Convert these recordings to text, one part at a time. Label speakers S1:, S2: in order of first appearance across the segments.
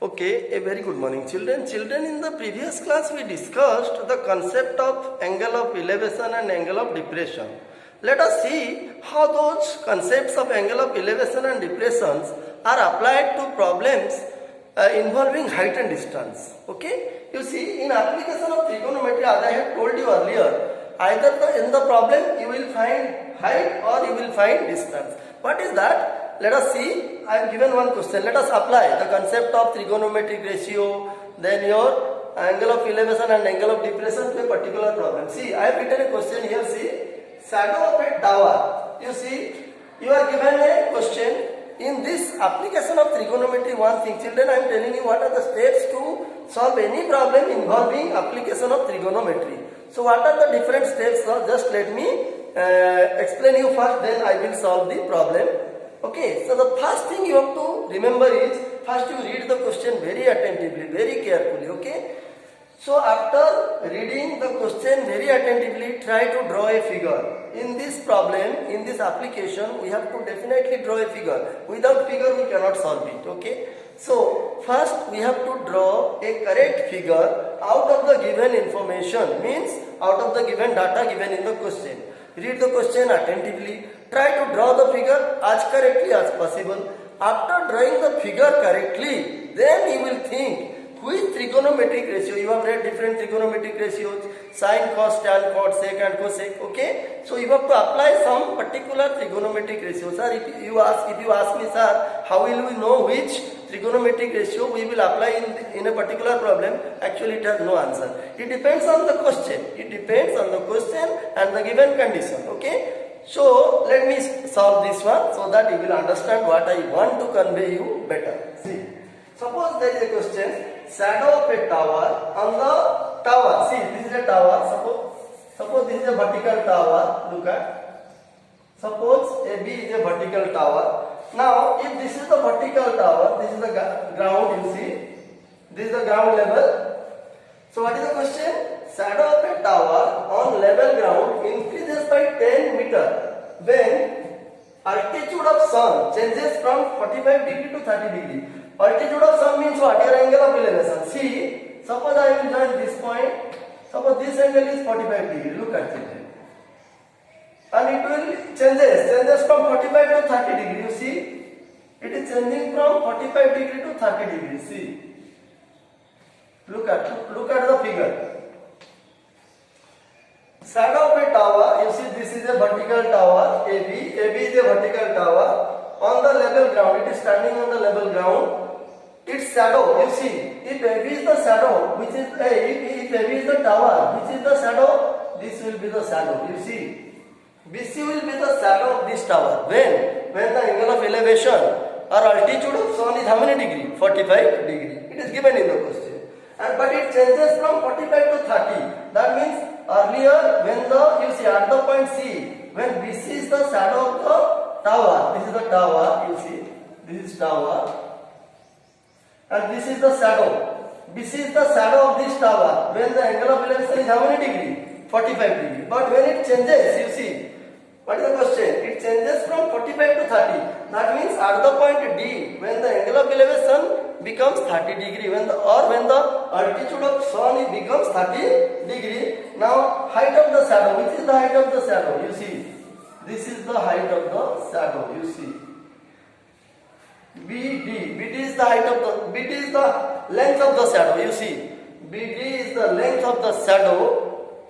S1: Okay, a very good morning, children. Children, in the previous class we discussed the concept of angle of elevation and angle of depression. Let us see how those concepts of angle of elevation and depressions are applied to problems involving height and distance. Okay, you see, in application of trigonometry, as I had told you earlier, either in the problem you will find height or you will find distance. What is that? Let us see. I have given one question. Let us apply the concept of trigonometric ratio, then your angle of elevation and angle of depression to a particular problem. See, I have written a question here. See, shadow of a tower. You see, you are given a question. In this application of trigonometry, one thing, children, I am telling you what are the steps to solve any problem involving application of trigonometry. So, what are the different steps? Just let me explain you first, then I will solve the problem. Okay, so the first thing you have to remember is, first you read the question very attentively, very carefully, okay. So after reading the question very attentively, try to draw a figure. In this problem, in this application, we have to definitely draw a figure. Without figure, we cannot solve it, okay. So first we have to draw a correct figure out of the given information, means out of the given data given in the question. Read the question attentively. Try to draw the figure as correctly as possible. After drawing the figure correctly, then you will think which trigonometric ratio. You have read different trigonometric ratios, sine, cos, tan, cot, sec and cosec. Okay, so you have to apply some particular trigonometric ratio. Sir, if you ask me, sir, how will we know which trigonometric ratio we will apply in a particular problem? Actually, it has no answer. It depends on the question. It depends on the question and the given condition. Okay. So let me solve this one so that you will understand what I want to convey you better. See, suppose there is a question, shadow of a tower on the tower. See, this is a tower. Suppose this is a vertical tower. Look at. Suppose AB is a vertical tower. Now, if this is the vertical tower, this is the ground. You see, this is the ground level. So what is the question? Shadow of a tower on level ground increases by 10 meter when altitude of sun changes from 45 degree to 30 degree. Altitude of sun means what? Your angle of elevation. See, suppose I will join this point. Suppose this angle is 45 degree. Look at it. And it will changes from 45 to 30 degree. You see, it is changing from 45 degree to 30 degree. See, look at the figure. Shadow of a tower, you see this is a vertical tower, AB is a vertical tower, on the level ground, it is standing on the level ground, its shadow, you see, if AB is the shadow, which is if AB is the tower, which is the shadow, this will be the shadow, you see, BC will be the shadow of this tower, when the angle of elevation or altitude of sun is how many degree? 45 degree, it is given in the question, but it changes from 45 to 30, that means earlier, when you see at the point C, when BC is the shadow of the tower, this is the tower, you see, this is tower, and this is the shadow. BC is the shadow of this tower. When the angle of elevation is how many degree? 45 degree. But when it changes, you see, what is the question? It changes from 45 to 30. That means at the point D, when the angle of elevation becomes 30 degree, when the altitude of sun becomes 30 degree. Now height of the shadow, which is the height of the shadow? You see, this is the height of the shadow. You see, BD is the height of the, BD is the length of the shadow. You see, BD is the length of the shadow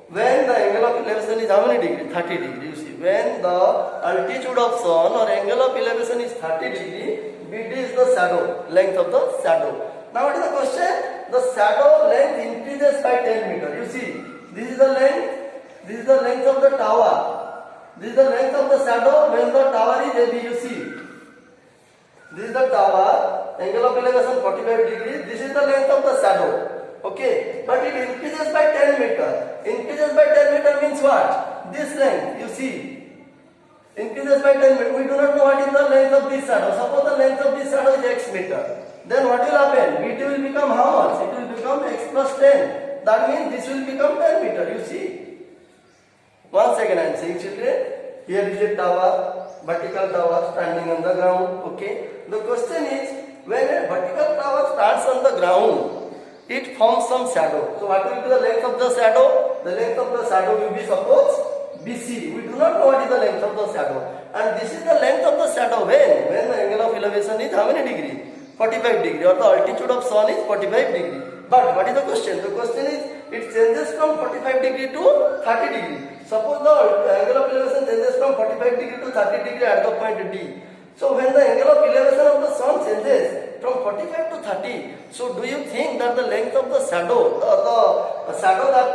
S1: when the angle of elevation is how many degree? 30 degree. You see, when the altitude of sun or angle of elevation is 30 degree, BD is the shadow, length of the shadow. Now what is the question? The shadow length increases by 10 meter. You see, this is the length of the tower. This is the length of the shadow when the tower is AB. You see, this is the tower, angle of elevation 45 degree. This is the length of the shadow. Okay, but it increases by 10 meter. Increases by 10 meter means what? This length, you see, increases by 10 meter. We do not know what is the length of this shadow. Suppose the length of this shadow is x meter. Then what will happen? BT will become how much? It will become x plus 10. That means this will become 10 meter, you see. Once again I am saying, children, here is a tower, vertical tower standing on the ground. Okay, the question is, when a vertical tower starts on the ground, it forms some shadow. So what will be the length of the shadow? The length of the shadow will be suppose BC. We do not know what is the length of the shadow. And this is the length of the shadow when the angle of elevation is how many degree? 45 degree, or the altitude of sun is 45 degree. But what is the question? The question is it changes from 45 degree to 30 degree. Suppose the angle of elevation changes from 45 degree to 30 degree at the point D. So when the angle of elevation of the sun changes from 45 to 30, so do you think that the length of the shadow, the shadow that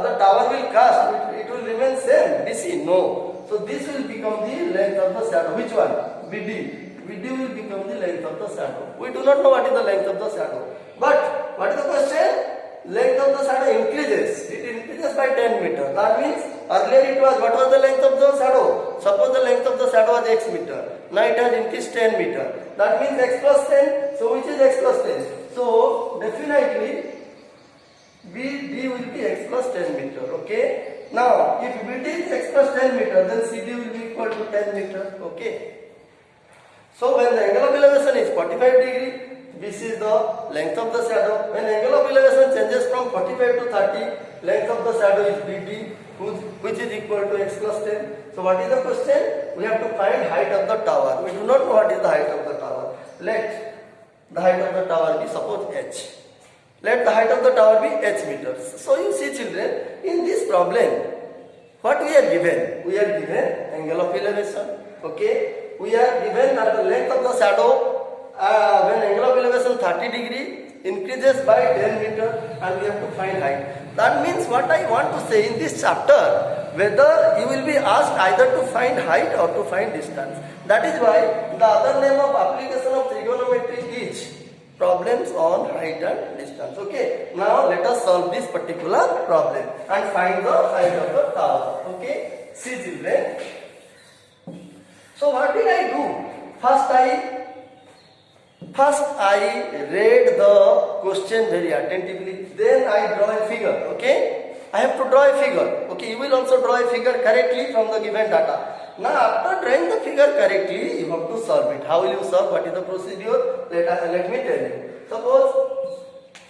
S1: the tower will cast, it will remain same? BC? No. So this will become the length of the shadow. Which one? BD. BD will become the length of the shadow. We do not know what is the length of the shadow. But what is the question? Length of the shadow increases. It increases by 10 meters. That means earlier it was, what was the length of the shadow? Suppose the length of the shadow was x meter. Now it has increased 10 meter. That means x plus 10. So which is x plus 10? So definitely BD will be x plus 10 meter. Okay. Now if BD is x plus 10 meter, then CD will be equal to 10 meter. Okay. So when the angle of elevation is 45 degree, this is the length of the shadow. When angle of elevation changes from 45 to 30, length of the shadow is BD, which is equal to x plus 10. So what is the question? We have to find height of the tower. We do not know what is the height of the tower. Let the height of the tower be suppose h. Let the height of the tower be h meters. So you see children, in this problem, what we are given? We are given angle of elevation. Okay. We are given that the length of the shadow when angle of elevation 30 degree increases by 10 meter, and we have to find height. That means what I want to say in this chapter, whether you will be asked either to find height or to find distance. That is why the other name of application of trigonometry is problems on height and distance. Okay. Now let us solve this particular problem and find the height of the tower. Okay. See children. So what did I do? First I read the question very attentively. Then I draw a figure. Okay. I have to draw a figure. Okay. You will also draw a figure correctly from the given data. Now after drawing the figure correctly, you have to solve it. How will you solve? What is the procedure? Let me tell you. Suppose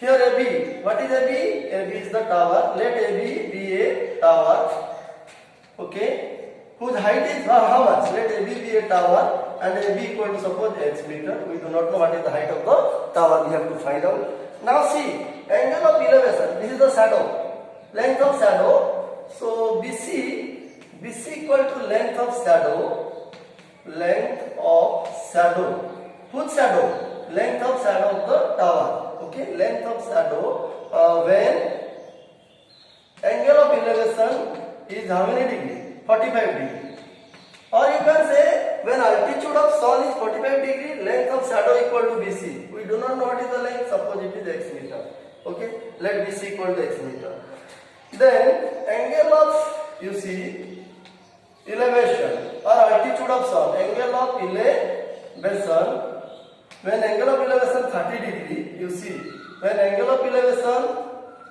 S1: here AB. What is AB? AB is the tower. Let AB be a tower. Okay. Whose height is how much? Let AB be a tower and AB equal to suppose x meter. We do not know what is the height of the tower. We have to find out. Now see, angle of elevation. This is the shadow. Length of shadow. So BC equal to length of shadow. Length of shadow. Whose shadow? Length of shadow of the tower. Okay, length of shadow when angle of elevation is how many degree? 45 degree. Or you can say when altitude of sun is 45 degree, length of shadow equal to BC. We do not know what is the length, suppose it is x meter. Okay, let BC equal to x meter. Then angle of, you see, elevation or altitude of sun, angle of elevation, when angle of elevation 30 degree, you see, when angle of elevation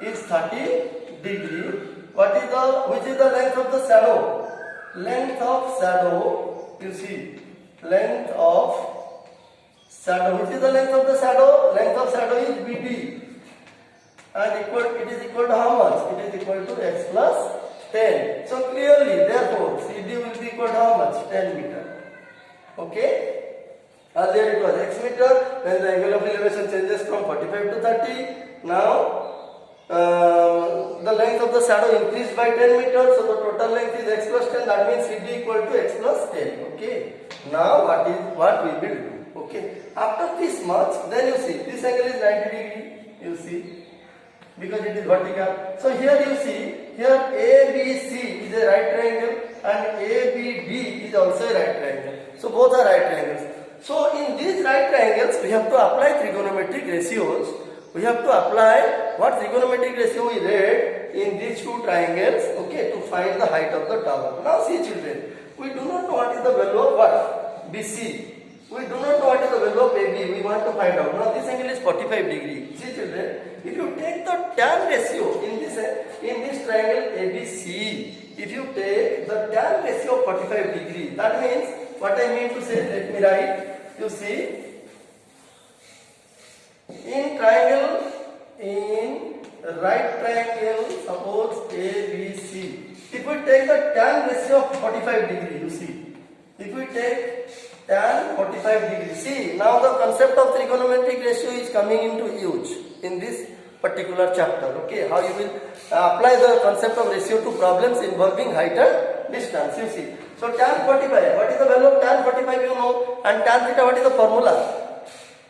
S1: is 30 degree, which is the length of the shadow? Length of shadow, you see, length of shadow. Which is the length of the shadow? Length of shadow is BD. And it is equal to how much? It is equal to x plus 10. So clearly, therefore, CD will be equal to how much? 10 meter. Okay? Earlier it was x meter. When the angle of elevation changes from 45 to 30. Now, the length of the shadow increased by 10 meters, so the total length is x plus 10. That means CD equal to x plus 10. Okay. Now what we will do? Okay. After this much, then you see this angle is 90 degree. You see, because it is vertical. So here you see, here ABC is a right triangle and ABD is also a right triangle. So both are right triangles. So in these right triangles, we have to apply trigonometric ratios. We have to apply what trigonometric ratio we read in these two triangles, okay, to find the height of the tower. Now see children, we do not know what is the value of what? BC. We do not know what is the value of AB. We want to find out. Now this angle is 45 degree. See children, if you take the tan ratio in this triangle ABC, if you take the tan ratio of 45 degree, that means, what I mean to say, let me write, you see, In triangle, in right triangle, suppose ABC. If we take the tan ratio of 45 degree, you see. If we take tan 45 degree, see now the concept of trigonometric ratio is coming into use in this particular chapter. Okay, how you will apply the concept of ratio to problems involving height and distance. You see. So tan 45, what is the value of tan 45 you know, and tan theta what is the formula?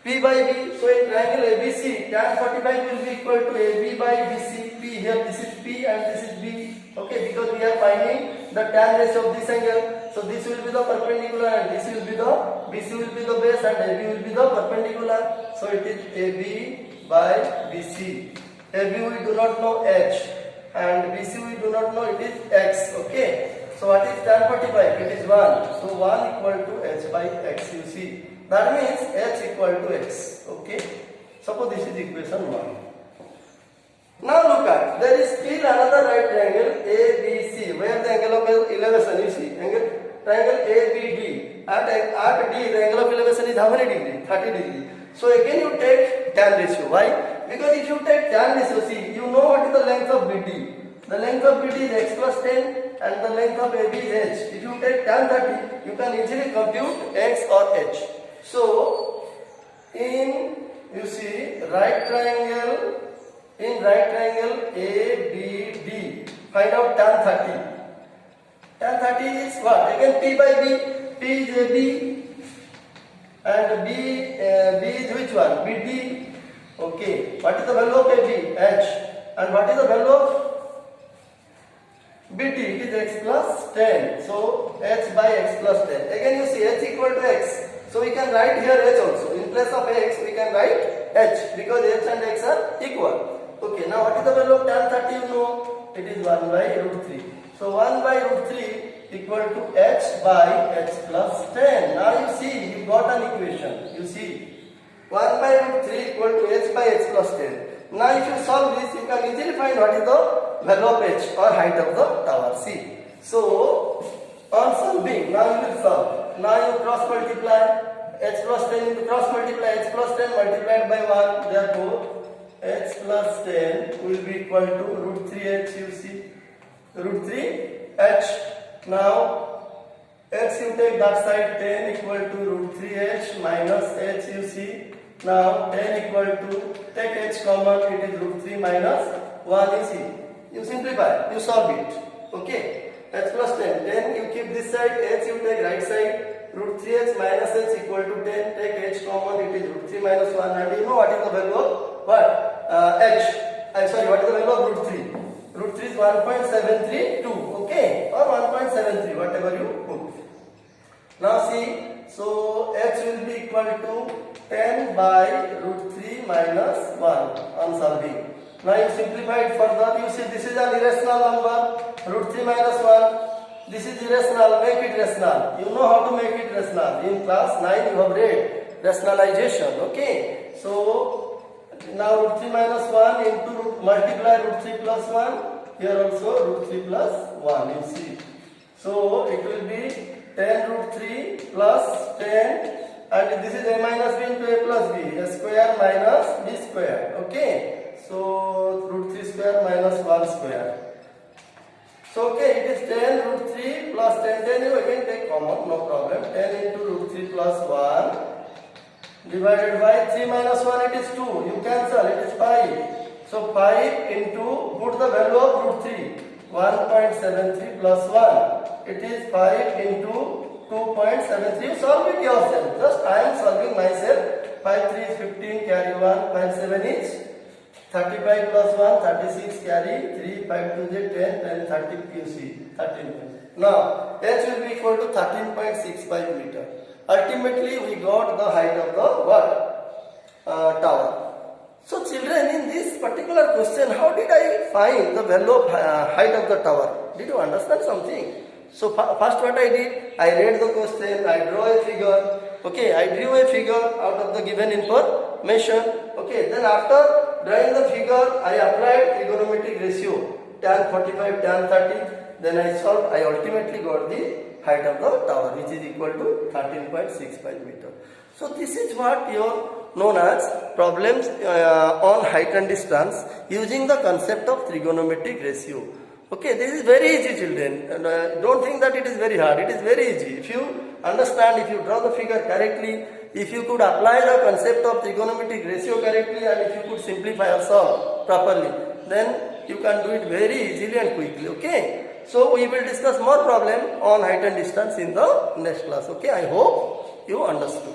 S1: P by B. So in triangle ABC, tan 45 will be equal to AB by BC. P here, this is P and this is B. Okay, because we are finding the tan ratio of this angle. So this will be the perpendicular and this will be the BC will be the base and AB will be the perpendicular. So it is AB by BC. AB we do not know H and BC we do not know, it is X. Okay. So what is tan 45? It is 1. So 1 equal to H by X, you see. That means H equal to X. Okay. Suppose this is equation 1. Now look at, there is still another right triangle ABC where the angle of elevation, you see, triangle ABD. At D the angle of elevation is how many degree? 30 degree. So again you take tan ratio. Why? Because if you take tan ratio, see, you know what is the length of BD. The length of BD is X plus 10 and the length of AB is H. If you take tan 30, you can easily compute X or H. So in, you see, right triangle, in right triangle ABD, find out tan 30. Tan 30 is what? Again P by B. P is AB and B is which one? BD. Okay. What is the value of AB? H. And what is the value of BD? It is X plus 10. So H by X plus 10. Again you see H equal to X. So we can write here H also. In place of X we can write H because H and X are equal. Okay, now what is the value of tan 30 you know? It is 1 by root 3. So 1 by root 3 equal to H by H plus 10. Now you see, you got an equation. You see, 1 by root 3 equal to H by H plus 10. Now if you solve this, you can easily find what is the value of H or height of the tower. See. So, on solving, now you will solve. Now you cross multiply. H plus 10 into cross multiply. H plus 10 multiplied by 1. Therefore, H plus 10 will be equal to root 3H, you see. Root 3H. Now, H you take that side, 10 equal to root 3H minus H, you see. Now, 10 equal to, take H common, it is root 3 minus 1, you see. You simplify, you solve it. Okay. H plus 10, 10 you keep this side, H you take right side, root 3H minus H equal to 10, take H common, it is root 3 minus 1, and you know what is the value of what? H. What is the value of root 3? Root 3 is 1.732, okay, or 1.73, whatever you put. Now see, so H will be equal to 10 by root 3 minus 1 on solving. Now you simplify it further, you see this is an irrational number, root 3 minus 1, this is irrational, make it rational. You know how to make it rational. In class 9 you have read rationalization, okay. So now root 3 minus 1 into multiply root 3 plus 1, here also root 3 plus 1, you see. So it will be 10 root 3 plus 10 and this is a minus b into a plus b, a square minus b square, okay. So root 3 square minus 1 square. So okay, it is 10 root 3 plus 10, 10 you again take common, no problem. 10 into root 3 plus 1 divided by 3 minus 1, it is 2. You cancel, it is 5. So 5 into, put the value of root 3. 1.73 plus 1. It is 5 into 2.73. You solve it yourself. Just I am solving myself. 5 3 is 15, carry 1. 5 7 is 35 plus 1, 36, carry 3. 5 2 is 10, 10, 30, you see, 13. Now, H will be equal to 13.65 meter. Ultimately, we got the height of the what? Tower. So, children, in this particular question, how did I find the value of height of the tower? Did you understand something? So, first what I did, I read the question, I draw a figure. Okay, I drew a figure out of the given information. Okay, then after drawing the figure, I applied trigonometric ratio, tan 45, tan 30. Then I solved, I ultimately got the height of the tower, which is equal to 13.65 meter. So this is what your known as problems on height and distance using the concept of trigonometric ratio. Okay, this is very easy, children, and don't think that it is very hard. It is very easy. If you understand, if you draw the figure correctly, if you could apply the concept of trigonometric ratio correctly, and if you could simplify or solve properly, then you can do it very easily and quickly. Okay, so we will discuss more problem on height and distance in the next class. Okay, I hope you understood.